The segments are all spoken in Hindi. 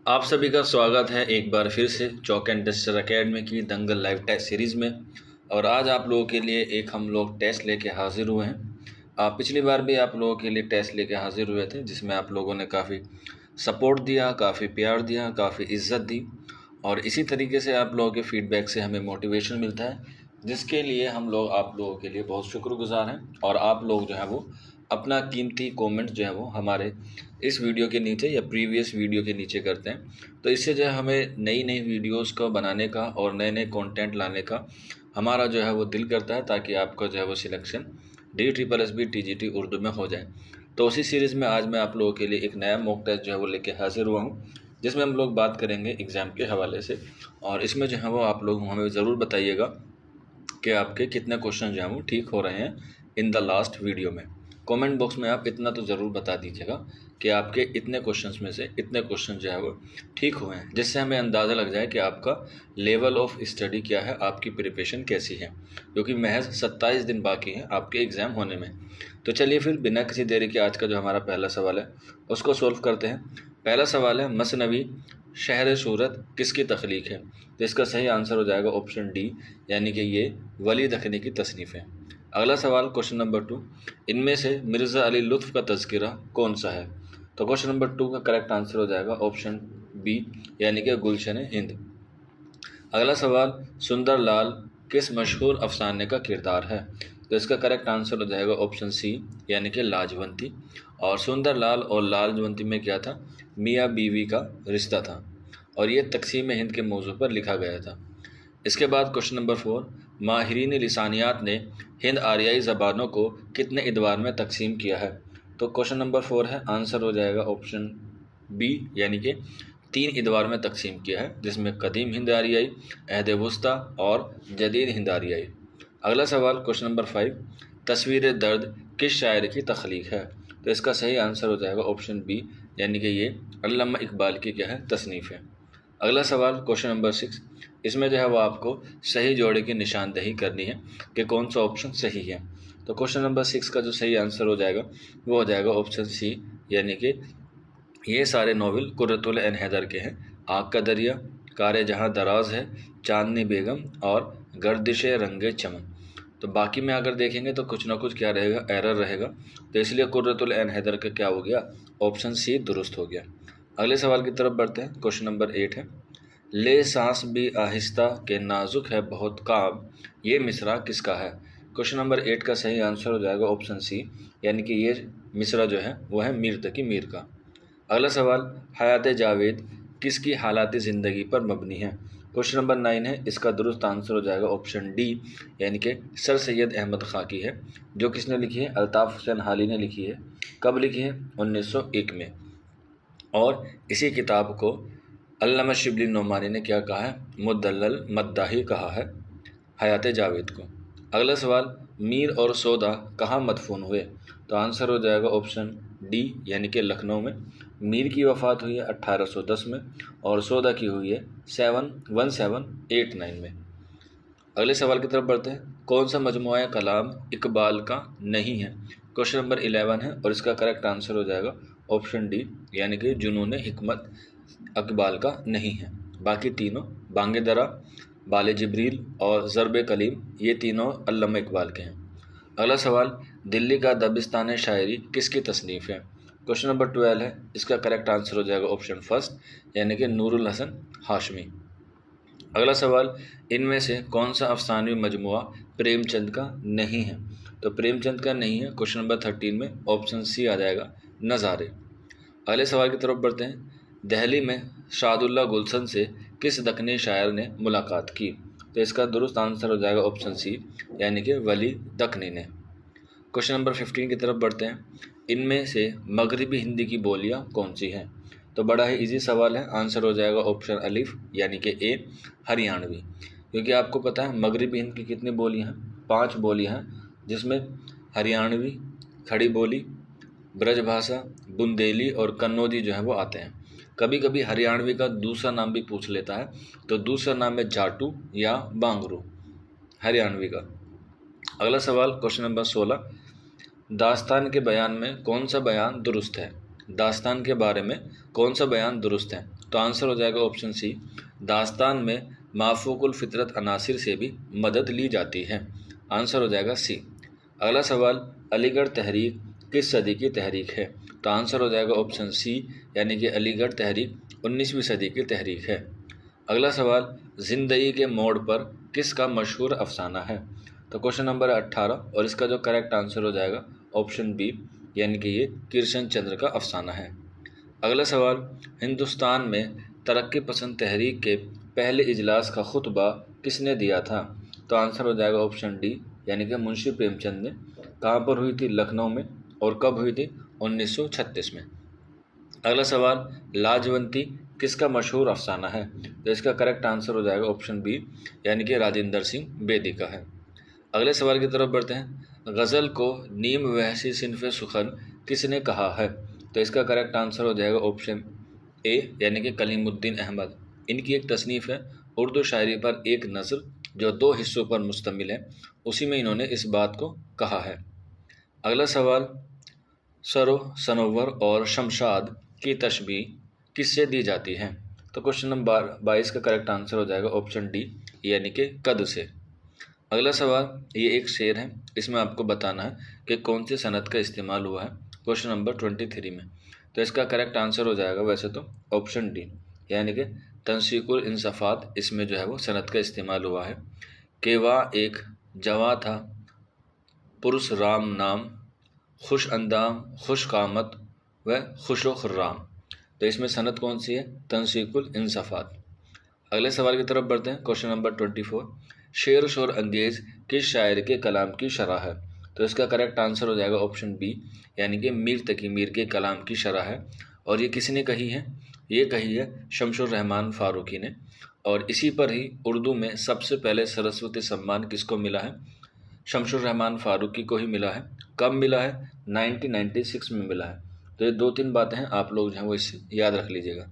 आप सभी का स्वागत है एक बार फिर से चॉक एंड टेस्टर एकेडमी की दंगल लाइव टेस्ट सीरीज़ में। और आज आप लोगों के लिए एक हम लोग टेस्ट लेके हाजिर हुए हैं। पिछली बार भी आप लोगों के लिए टेस्ट लेके हाजिर हुए थे, जिसमें आप लोगों ने काफ़ी सपोर्ट दिया, काफ़ी प्यार दिया, काफ़ी इज्जत दी। और इसी तरीके से आप लोगों के फीडबैक से हमें मोटिवेशन मिलता है, जिसके लिए हम लोग आप लोगों के लिए बहुत शुक्रगुजार हैं। और आप लोग जो है वो अपना कीमती कमेंट जो है वो हमारे इस वीडियो के नीचे या प्रीवियस वीडियो के नीचे करते हैं। तो इससे जो है हमें नई नई वीडियोस को बनाने का और नए नए कंटेंट लाने का हमारा जो है वो दिल करता है, ताकि आपका जो है वो सिलेक्शन DSSB TGT उर्दू में हो जाए। तो उसी सीरीज़ में आज मैं आप लोगों के लिए एक नया मॉक टेस्ट जो है वो लेके हाजिर हुआ हूँ, जिसमें हम लोग बात करेंगे एग्ज़ाम के हवाले से। और इसमें जो है वो आप लोग हमें ज़रूर बताइएगा कि आपके कितने क्वेश्चन जो हैं वो ठीक हो रहे हैं इन द लास्ट वीडियो में। कमेंट बॉक्स में आप इतना तो ज़रूर बता दीजिएगा कि आपके इतने क्वेश्चंस में से इतने क्वेश्चन जो है वो ठीक हुए हैं, जिससे हमें अंदाज़ा लग जाए कि आपका लेवल ऑफ स्टडी क्या है, आपकी प्रिपरेशन कैसी है, क्योंकि महज 27 दिन बाकी हैं आपके एग्ज़ाम होने में। तो चलिए फिर बिना किसी देरी के आज का जो हमारा पहला सवाल है उसको सोल्व करते हैं। पहला सवाल है, मसनवी शहर सूरत किसकी तख्लीक है? तो इसका सही आंसर हो जाएगा ऑप्शन डी, यानी कि ये वली दखनी की तसनीफ़ है। अगला सवाल क्वेश्चन नंबर 2, इनमें से मिर्ज़ा अली लुत्फ़ का तज़किरा कौन सा है? तो क्वेश्चन नंबर 2 का करेक्ट आंसर हो जाएगा ऑप्शन बी, यानी कि गुलशन हिंद। अगला सवाल, सुंदर लाल किस मशहूर अफसाने का किरदार है? तो इसका करेक्ट आंसर हो जाएगा ऑप्शन सी, यानी कि लाजवंती। और सुंदर लाल और लाजवंती में क्या था? मियाँ बीवी का रिश्ता था, और ये तकसीम हिंद के मौजू पर लिखा गया था। इसके बाद क्वेश्चन नंबर 4, माहिरीन लिसानियात ने हिंद आरियाई ज़बानों को कितने इदवार में तकसीम किया है? तो क्वेश्चन नंबर 4 है, आंसर हो जाएगा ऑप्शन बी, यानी कि 3 इदवार में तकसीम किया है, जिसमें कदीम हिंद आरियाई, अहद वस्ता और जदीद हिंद आरियाई। अगला सवाल क्वेश्चन नंबर 5, तस्वीर दर्द किस शायर की तख्लीक है? तो इसका सही आंसर हो जाएगा ऑप्शन बी, यानी कि ये अल्लामा इकबाल की क्या है, तसनीफ़ है। अगला सवाल क्वेश्चन नंबर 6, इसमें जो है वो आपको सही जोड़े की निशानदेही करनी है कि कौन सा ऑप्शन सही है। तो क्वेश्चन नंबर 6 का जो सही आंसर हो जाएगा वो हो जाएगा ऑप्शन सी, यानी कि ये सारे नावल कुर्रतुल ऐन हैदर के हैं। आग का दरिया, कार जहाँ दराज है, चांदनी बेगम और गर्दिश रंगे चमन। तो बाकी में अगर देखेंगे तो कुछ ना कुछ क्या रहेगा, एरर रहेगा। तो इसलिए कुर्रतुल ऐन हैदर का क्या हो गया, ऑप्शन सी दुरुस्त हो गया। अगले सवाल की तरफ बढ़ते हैं। क्वेश्चन नंबर 8 है, ले सांस भी आहिस्ता के नाजुक है बहुत काम, ये मिसरा किसका है? क्वेश्चन नंबर 8 का सही आंसर हो जाएगा ऑप्शन सी, यानी कि ये मिसरा जो है वो है मीर तकी मीर का। अगला सवाल, हयात जावेद किसकी हालात ज़िंदगी पर मबनी है? क्वेश्चन नंबर 9 है, इसका दुरुस्त आंसर हो जाएगा ऑप्शन डी, यानी कि सर सैयद अहमद खां की है। जो किसने लिखी है? अल्ताफ़ हुसैन हाली ने लिखी है। कब लिखी है? 1901 में। और इसी किताब को अल्लामा शिबली नोमानी ने क्या कहा है? मुदल्लल मद्दाही कहा है हयात जावेद को। अगला सवाल, मीर और सौदा कहाँ मदफून हुए? तो आंसर हो जाएगा ऑप्शन डी, यानी कि लखनऊ में। मीर की वफ़ात हुई है 1810 में और सौदा की हुई है 1789 में। अगले सवाल की तरफ बढ़ते हैं। कौन सा मजमुआ कलाम इकबाल का नहीं है? क्वेश्चन नंबर 11 है, और इसका करेक्ट आंसर हो जाएगा ऑप्शन डी, यानी कि जुनून हिकमत इकबाल का नहीं है। बाकी तीनों, बांगे दरा, बाले जिब्रील और ज़रब कलीम, ये तीनों अल्लामा इकबाल के हैं। अगला सवाल, दिल्ली का दबिस्तान शायरी किसकी तसनीफ़ है? क्वेश्चन नंबर 12 है, इसका करेक्ट आंसर हो जाएगा ऑप्शन फर्स्ट, यानी कि नूरुल हसन हाशमी। अगला सवाल, इनमें से कौन सा अफसानवी मजमुआ प्रेमचंद का नहीं है? तो प्रेमचंद का नहीं है क्वेश्चन नंबर 13 में ऑप्शन सी आ जाएगा, नज़ारे। अगले सवाल की तरफ बढ़ते हैं। दहली में शादुल्लाह गुलशन से किस दक्कनी शायर ने मुलाकात की? तो इसका दुरुस्त आंसर हो जाएगा ऑप्शन सी, यानी कि वली दक्कनी ने। क्वेश्चन नंबर 15 की तरफ बढ़ते हैं। इनमें से मगरिबी हिंदी की बोलियां कौन सी हैं? तो बड़ा ही इजी सवाल है, आंसर हो जाएगा ऑप्शन अलिफ, यानी कि ए, हरियाणवी। क्योंकि आपको पता है मगरिबी हिंद की कितनी बोलियां हैं? 5 बोलियां हैं, जिसमें हरियाणवी, खड़ी बोली, ब्रजभाषा, बुंदेली और कन्नौजी जो है वो आते हैं। कभी कभी हरियाणवी का दूसरा नाम भी पूछ लेता है, तो दूसरा नाम है जाटू या बांगरू, हरियाणवी का। अगला सवाल क्वेश्चन नंबर 16, दास्तान के बयान में कौन सा बयान दुरुस्त है? दास्तान के बारे में कौन सा बयान दुरुस्त है? तो आंसर हो जाएगा ऑप्शन सी, दास्तान में माफूकुल फितरत अनासिर से भी मदद ली जाती है। आंसर हो जाएगा सी। अगला सवाल, अलीगढ़ तहरीक किस सदी की तहरीक है? तो आंसर हो जाएगा ऑप्शन सी, यानी कि अलीगढ़ तहरीक 19वीं सदी की तहरीक है। अगला सवाल, जिंदगी के मोड़ पर किसका मशहूर अफसाना है? तो क्वेश्चन नंबर 18 और इसका जो करेक्ट आंसर हो जाएगा ऑप्शन बी, यानी कि ये किशन चंद्र का अफसाना है। अगला सवाल, हिंदुस्तान में तरक्की पसंद तहरीक के पहले इजलास का खुतबा किसने दिया था? तो आंसर हो जाएगा ऑप्शन डी, यानी कि मुंशी प्रेमचंद ने। कहाँ पर हुई थी? लखनऊ में। और कब हुई थी? 1936 में। अगला सवाल, लाजवंती किसका मशहूर अफसाना है? तो इसका करेक्ट आंसर हो जाएगा ऑप्शन बी, यानी कि राजेंद्र सिंह बेदी का है। अगले सवाल की तरफ बढ़ते हैं। गज़ल को नीम वहशी सिनफ़े सुखन किसने कहा है? तो इसका करेक्ट आंसर हो जाएगा ऑप्शन ए, यानी कि कलीमुद्दीन अहमद। इनकी एक तसनीफ़ है उर्दू शायरी पर एक नज़र, जो 2 हिस्सों पर मुश्तमिल है। उसी में इन्होंने इस बात को कहा है। अगला सवाल, सरो, सनोवर और शमशाद की तशबीह किससे दी जाती है? तो क्वेश्चन नंबर 22 का करेक्ट आंसर हो जाएगा ऑप्शन डी, यानी कि कद से। अगला सवाल, ये एक शेर है, इसमें आपको बताना है कि कौन सी सनद का इस्तेमाल हुआ है क्वेश्चन नंबर 23 में। तो इसका करेक्ट आंसर हो जाएगा वैसे तो ऑप्शन डी, यानी कि तंसीकुल इंसफ़ात, इसमें जो है वो सनद का इस्तेमाल हुआ है। कि वाह एक जवां था पुरुष राम नाम, खुश अंदाम खुश कामत व खुशो खुर्राम। तो इसमें सनद कौन सी है? तंसीकुल इंसफ़ात। अगले सवाल की तरफ बढ़ते हैं। क्वेश्चन नंबर 24, शेर शोर अंगेज़ किस शायर के कलाम की शरह है? तो इसका करेक्ट आंसर हो जाएगा ऑप्शन बी, यानी कि मीर तकी मीर के कलाम की शरह है। और ये किसने कही है? ये कही है शमशुर रहमान फ़ारूकी ने। और इसी पर ही उर्दू में सबसे पहले सरस्वती सम्मान किसको मिला है? शमशुर रहमान फ़ारूकी को ही मिला है। कब मिला है? 1996 में मिला है। तो ये 2-3 बातें हैं, आप लोग जो हैं वो इससे याद रख लीजिएगा।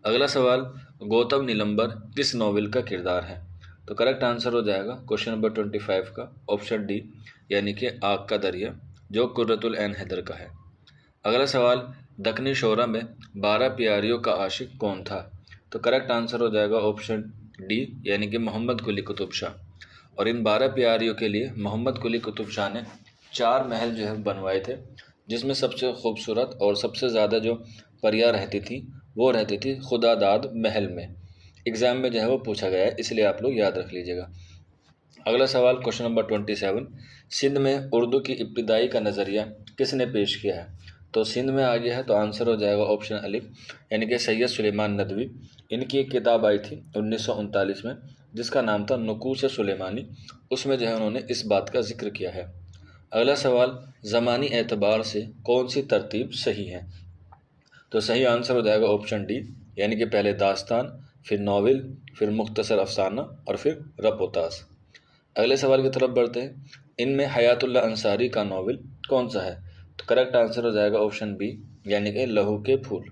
अगला सवाल, गौतम नीलंबर किस नॉवेल का किरदार है? तो करेक्ट आंसर हो जाएगा क्वेश्चन नंबर 25 का ऑप्शन डी, यानी कि आग का दरिया, जो कुर्रतुल ऐन हैदर का है। अगला सवाल, दक्कनी शोरा में 12 प्यारियों का आशिक कौन था? तो करेक्ट आंसर हो जाएगा ऑप्शन डी, यानी कि मोहम्मद कुली कुतुब शाह। और इन 12 प्यारियों के लिए मोहम्मद कुली कुतुब शाह ने 4 महल जो है बनवाए थे, जिसमें सबसे खूबसूरत और सबसे ज़्यादा जो परियां रहती थी वो रहती थी खुदादाद महल में। एग्ज़ाम में जो है वो पूछा गया है, इसलिए आप लोग याद रख लीजिएगा। अगला सवाल, क्वेश्चन नंबर 27, सिंध में उर्दू की इब्तिदाई का नज़रिया किसने पेश किया है? तो सिंध में आ गया है, तो आंसर हो जाएगा ऑप्शन अलिफ, यानी कि सैयद सुलेमान नदवी। इनकी एक किताब आई थी 1939 में, जिसका नाम था नुकूस सुलेमानी। उसमें जो है उन्होंने इस बात का जिक्र किया है। अगला सवाल, ज़मानी एतबार से कौन सी तरतीब सही है? तो सही आंसर हो जाएगा ऑप्शन डी, यानी कि पहले दास्तान, फिर नावल, फिर मुख्तसर अफसाना और फिर रपोतास। अगले सवाल की तरफ बढ़ते हैं। इनमें हयातुल्लाह अंसारी का नावल कौन सा है? तो करेक्ट आंसर हो जाएगा ऑप्शन बी, यानी कि लहू के फूल।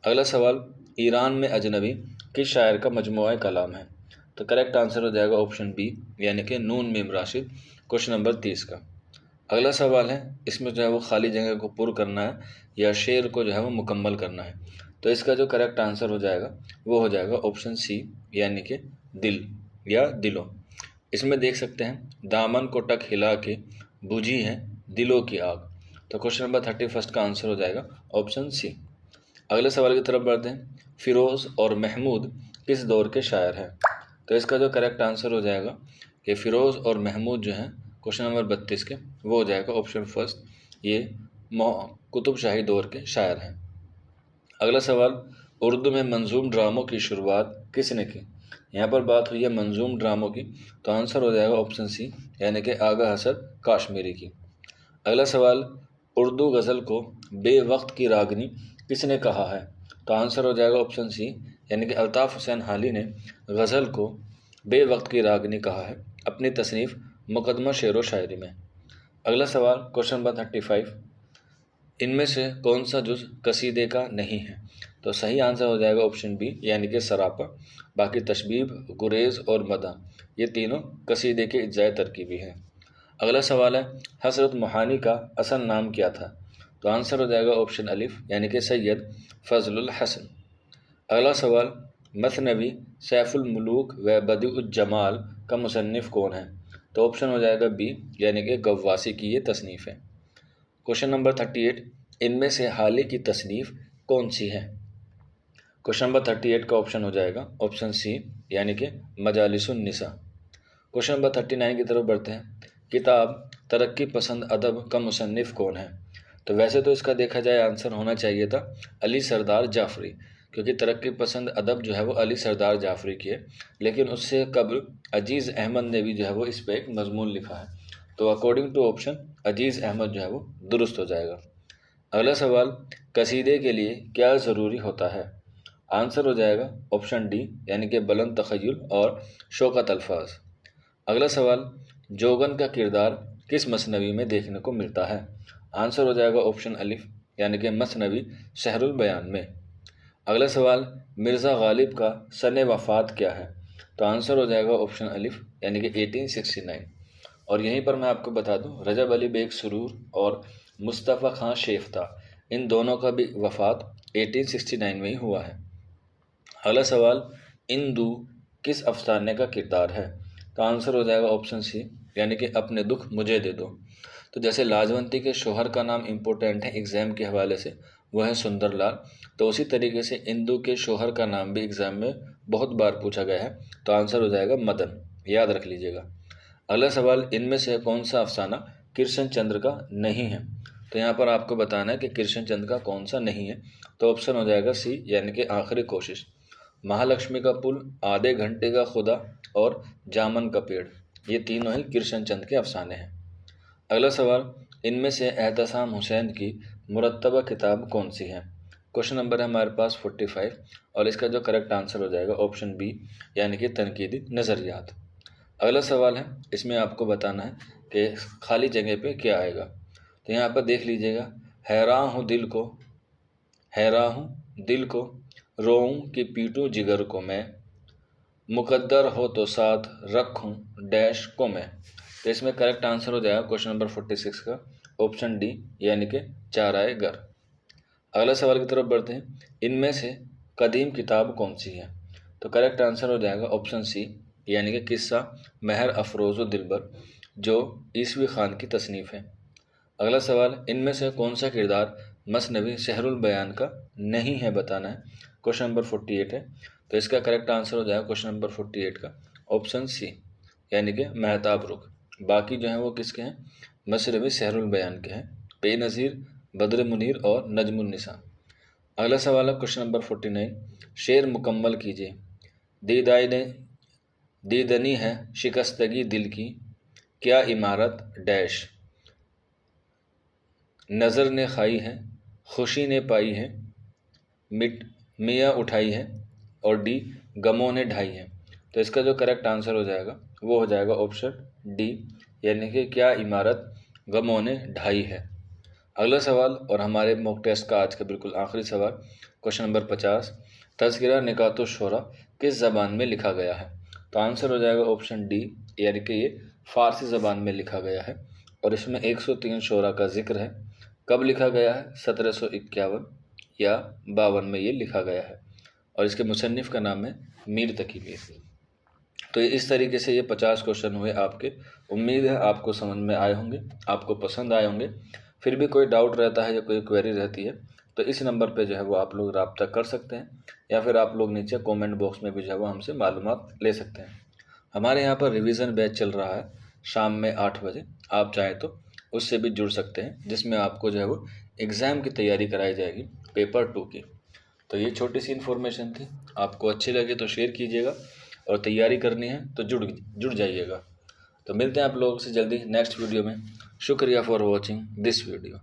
अगला सवाल, ईरान में अजनबी किस शायर का मजमुआ कलाम है? तो करेक्ट आंसर हो जाएगा ऑप्शन बी, यानी कि नून मीम राशिद, क्वेश्चन नंबर 30 का। अगला सवाल है, इसमें जो है वो खाली जगह को पुर करना है या शेर को जो है वो मुकम्मल करना है। तो इसका जो करेक्ट आंसर हो जाएगा वो हो जाएगा ऑप्शन सी, यानी कि दिल या दिलो। इसमें देख सकते हैं, दामन को टक हिला के बुझी है दिलों की आग। तो क्वेश्चन नंबर 31 का आंसर हो जाएगा ऑप्शन सी। अगले सवाल की तरफ बढ़ते हैं। फ़िरोज़ और महमूद किस दौर के शायर हैं? तो इसका जो करेक्ट आंसर हो जाएगा कि फ़िरोज़ और महमूद जो हैं क्वेश्चन नंबर 32 के, वो हो जाएगा ऑप्शन फर्स्ट, ये कुतुब शाही दौर के शायर हैं। अगला सवाल, उर्दू में मंजूम ड्रामों की शुरुआत किसने की? यहाँ पर बात हुई है मंजूम ड्रामों की, तो आंसर हो जाएगा ऑप्शन सी, यानी कि आगा हसन काश्मीरी की। अगला सवाल, उर्दू गज़ल को बेवक्त की रागनी किसने कहा है? तो आंसर हो जाएगा ऑप्शन सी, यानी कि अल्ताफ़ हुसैन हाली ने गज़ल को बेवक्त की रागनी कहा है अपनी तसनीफ़ मुकदमा शेर व शायरी में। अगला सवाल, क्वेश्चन नंबर 35, इनमें से कौन सा जुज़ कसीदे का नहीं है? तो सही आंसर हो जाएगा ऑप्शन बी, यानी कि सरापा। बाकी तशबीब, गुरेज़ और मदा, ये तीनों कसीदे के इज्जाए तरकीबी हैं। अगला सवाल है, हज़रत मोहानी का असल नाम क्या था? तो आंसर हो जाएगा ऑप्शन अलिफ, यानी कि सैयद फ़ज़लुल हसन। अगला सवाल, मसनवी सैफुल मुलूक व बदिउल जमाल का मुसन्निफ़ कौन है? तो ऑप्शन हो जाएगा बी, यानी कि गव्वासी की ये तसनीफ़ है। क्वेश्चन नंबर 38, इनमें से हाल ही की तसनीफ़ कौन सी है? क्वेश्चन नंबर 38 का ऑप्शन हो जाएगा ऑप्शन सी, यानी कि मजालिसुन निसा। क्वेश्चन नंबर 39 की तरफ बढ़ते हैं। किताब तरक्की पसंद अदब का मुसन्निफ़ कौन है? तो वैसे तो इसका देखा जाए आंसर होना चाहिए था अली सरदार जाफरी, क्योंकि तरक्की पसंद अदब जो है वो अली सरदार जाफरी की है, लेकिन उससे कबल अजीज़ अहमद ने भी जो है वो इस पर एक मजमून लिखा है। तो अकॉर्डिंग टू ऑप्शन अजीज़ अहमद जो है वो दुरुस्त हो जाएगा। अगला सवाल, कसीदे के लिए क्या ज़रूरी होता है? आंसर हो जाएगा ऑप्शन डी, यानी कि बुलंद तख़य्युल और शौकत अल्फाज। अगला सवाल, जोगन का किरदार किस मसनवी में देखने को मिलता है? आंसर हो जाएगा ऑप्शन अलिफ, यानी कि मसनवी शहरुल बयान में। अगला सवाल, मिर्ज़ा गालिब का सन वफ़ात क्या है? तो आंसर हो जाएगा ऑप्शन अलिफ, यानी कि 1869। और यहीं पर मैं आपको बता दूं, रजब अली बेग सुरूर और मुस्तफ़ा खां शेफ्ता, इन दोनों का भी वफ़ात 1869 में ही हुआ है। अगला सवाल, इंदु किस अफसाने का किरदार है? तो आंसर हो जाएगा ऑप्शन सी, यानी कि अपने दुख मुझे दे दो। तो जैसे लाजवंती के शोहर का नाम इम्पोर्टेंट है एग्ज़ाम के हवाले से, वह है सुंदरलाल, तो उसी तरीके से इंदु के शोहर का नाम भी एग्ज़ाम में बहुत बार पूछा गया है। तो आंसर हो जाएगा मदन, याद रख लीजिएगा। अगला सवाल, इनमें से कौन सा अफसाना कृष्ण चंद्र का नहीं है? तो यहाँ पर आपको बताना है कि कृष्ण चंद्र का कौन सा नहीं है। तो ऑप्शन हो जाएगा सी, यानी कि आखिरी कोशिश। महालक्ष्मी का पुल, आधे घंटे का खुदा और जामन का पेड़, ये तीनों ही कृष्ण चंद्र के अफसाने हैं। अगला सवाल, इनमें से एहतसाम हुसैन की मुरत्तबा किताब कौन सी है? क्वेश्चन नंबर है हमारे पास 45, और इसका जो करेक्ट आंसर हो जाएगा ऑप्शन बी, यानी कि तनकीदी नज़रियात। अगला सवाल है, इसमें आपको बताना है कि खाली जगह पे क्या आएगा। तो यहाँ पर देख लीजिएगा, हैरान हूँ दिल को, हैरान हूँ दिल को, रोऊं कि पीटूं जिगर को मैं, मुकद्दर हो तो साथ रखूं डैश को मैं। तो इसमें करेक्ट आंसर हो जाएगा क्वेश्चन नंबर 46 का ऑप्शन डी, यानी कि चार आए घर। अगला सवाल की तरफ बढ़ते हैं, इनमें से कदीम किताब कौन सी है? तो करेक्ट आंसर हो जाएगा ऑप्शन सी, यानी कि किस्सा महर अफरोज़ व दिलबर, जो ईसवी खान की तसनीफ़ है। अगला सवाल, इनमें से कौन सा किरदार मसनवी शहरुल बयान का नहीं है, बताना है। क्वेश्चन नंबर 48 है, तो इसका करेक्ट आंसर हो जाएगा क्वेश्चन नंबर 48 का ऑप्शन सी, यानी कि महताब रुख। बाकी जो हैं वो किसके हैं? मसनवी शहरुल बयान के हैं, बेनज़ीर, बद्र मुनीर और नजमुन निसा। अगला सवाल है क्वेश्चन नंबर 49, शेर मुकम्मल कीजिए। दीदाई ने दीदनी है शिकस्तगी दिल की, क्या इमारत डैश, नज़र ने खाई है, खुशी ने पाई है, मियाँ उठाई है, और डी गमों ने ढाई है। तो इसका जो करेक्ट आंसर हो जाएगा वो हो जाएगा ऑप्शन डी, यानी कि क्या इमारत गमों ने ढाई है। अगला सवाल, और हमारे मॉक टेस्ट का आज का बिल्कुल आखिरी सवाल, क्वेश्चन नंबर 50, तज़किरा निकातो शोरा किस ज़बान में लिखा गया है? तो आंसर हो जाएगा ऑप्शन डी, यानी कि ये फ़ारसी ज़बान में लिखा गया है, और इसमें 103 शोरा का जिक्र है। कब लिखा गया है? 1751 या 52 में ये लिखा गया है, और इसके मुसन्निफ़ का नाम है मीर तकी मीर। तो इस तरीके से ये 50 क्वेश्चन हुए आपके। उम्मीद है आपको समझ में आए होंगे, आपको पसंद आए होंगे। फिर भी कोई डाउट रहता है या कोई क्वेरी रहती है तो इस नंबर पे जो है वो आप लोग रब्ता कर सकते हैं, या फिर आप लोग नीचे कमेंट बॉक्स में भी जो है वो हमसे मालूमात ले सकते हैं। हमारे यहाँ पर रिवीजन बैच चल रहा है शाम में 8 बजे, आप चाहें तो उससे भी जुड़ सकते हैं, जिसमें आपको जो है वो एग्ज़ाम की तैयारी कराई जाएगी पेपर 2 की। तो ये छोटी सी इन्फॉर्मेशन थी, आपको अच्छी लगे तो शेयर कीजिएगा, और तैयारी करनी है तो जुड़ जाइएगा। तो मिलते हैं आप लोगों से जल्दी नेक्स्ट वीडियो में। शुक्रिया फॉर वॉचिंग दिस वीडियो।